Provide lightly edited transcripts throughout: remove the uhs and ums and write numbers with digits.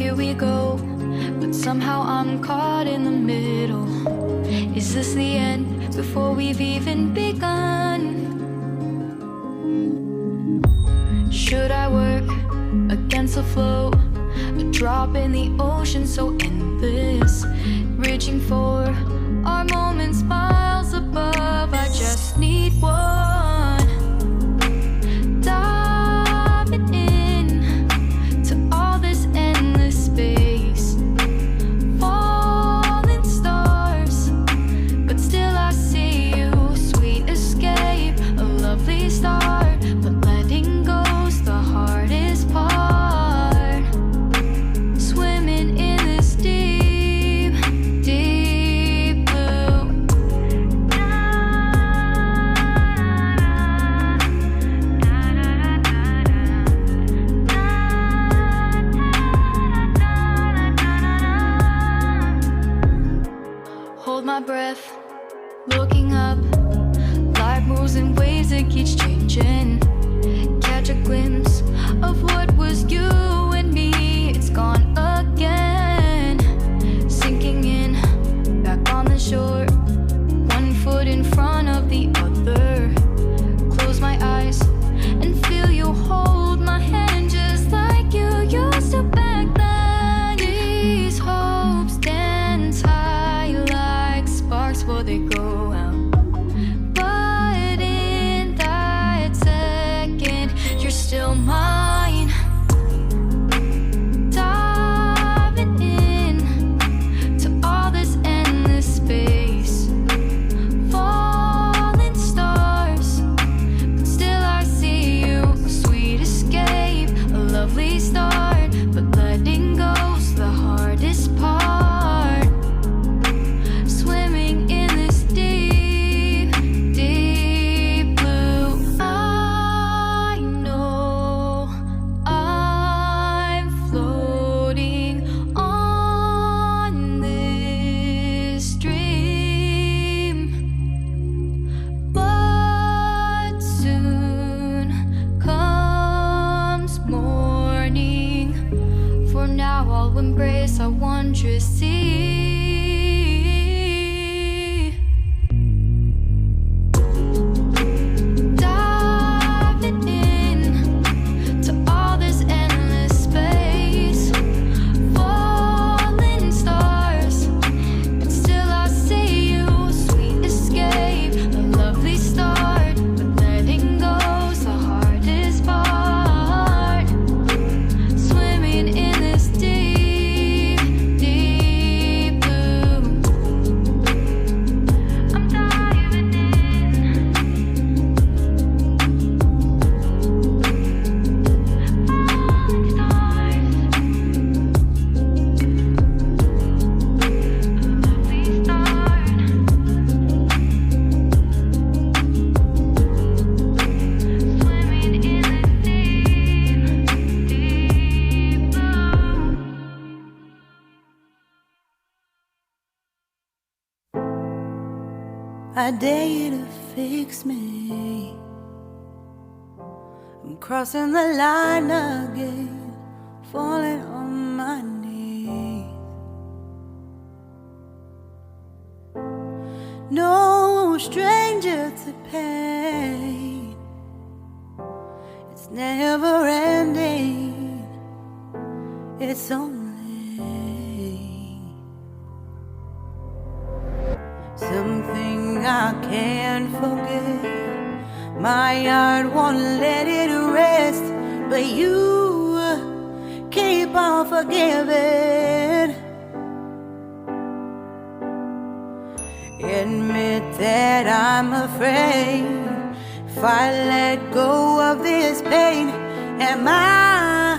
here we go, but somehow I'm caught in the middle. Is this the end before we've even begun? Should I work against the flow? A drop in the ocean so endless, reaching for our moments miles above. I just need one, diving in to all this endless space, falling stars, but still I see you. Sweet escape, a lovely start, but letting go's the hardest part. Swimming in this deep, deep blue. Hold my breath, looking up. Life moves in waves that keeps changing. Catch a glimpse of what was you and me. It's gone again, sinking in, back on the shore. One foot in front of the other. Close my eyes and feel you hold my hand just like you used to back then. These hopes dance high like sparks before they go out. But in that second, you're still mine. Diving in to all this endless space, falling stars, but still I see you. A sweet escape, a lovely start, but letting go's the hardest part. Swimming in this deep, deep blue. I know I'm floating on this dream, but soon comes morning. For now I'll embrace our wondrous sea. Diving in to all this endless space, falling stars, but still I see you. Sweet escape, a lovely start, but letting go's the hardest part. Swimming in this deep, deep blue. I'm diving in, falling stars, a lovely start. Swimming in this deep, deep blue. I dare you to fix me. I'm crossing the line again, falling on my knees. No stranger to pain, it's never ending, it's only something I can't forget. My heart won't let it rest, but you keep on forgiving. Admit that I'm afraid if I let go of this pain, am I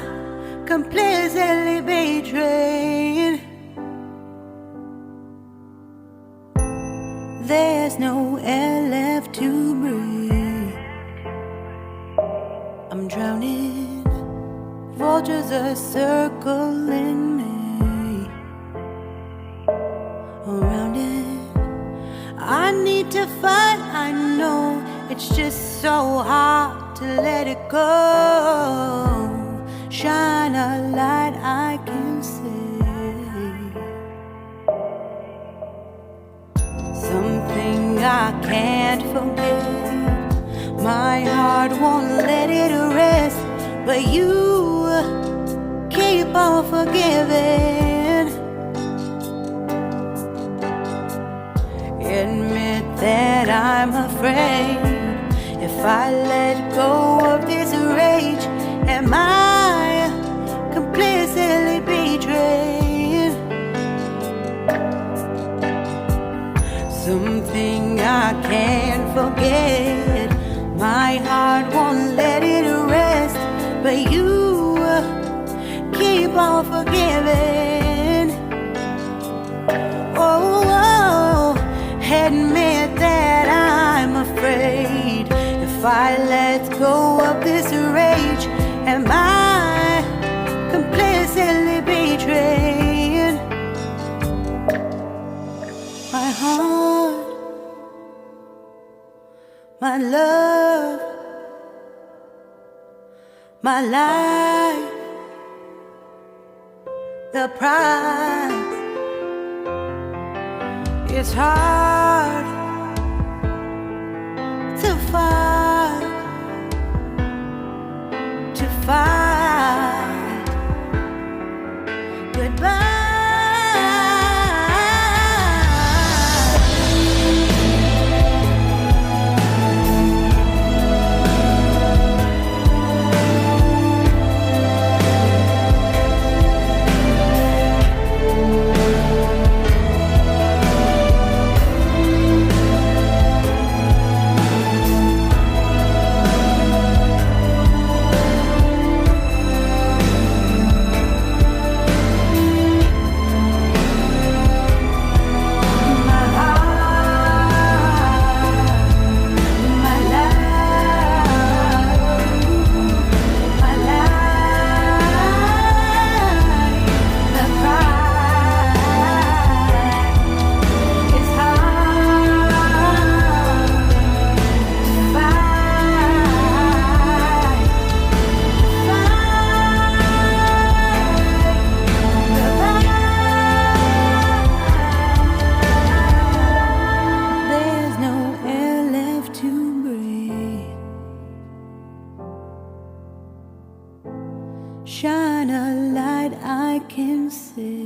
completely betrayed? There's no air left to breathe. I'm drowning, vultures are circling me. Around it, I need to fight. I know it's just so hard to let it go. shine a light I can see. Something I can't forget. My heart won't let it rest, but you keep on forgiving. Admit that I'm afraid. If I let go of this rage, am I complicitly betrayed? Something I can't forget. My heart won't let it rest, but you keep on forgiving. Oh, admit that I'm afraid. If I let go of this rage, am I complicitly betrayed? My heart, my love, my life, the price. It's hard to fight goodbye. Shine a light I can see.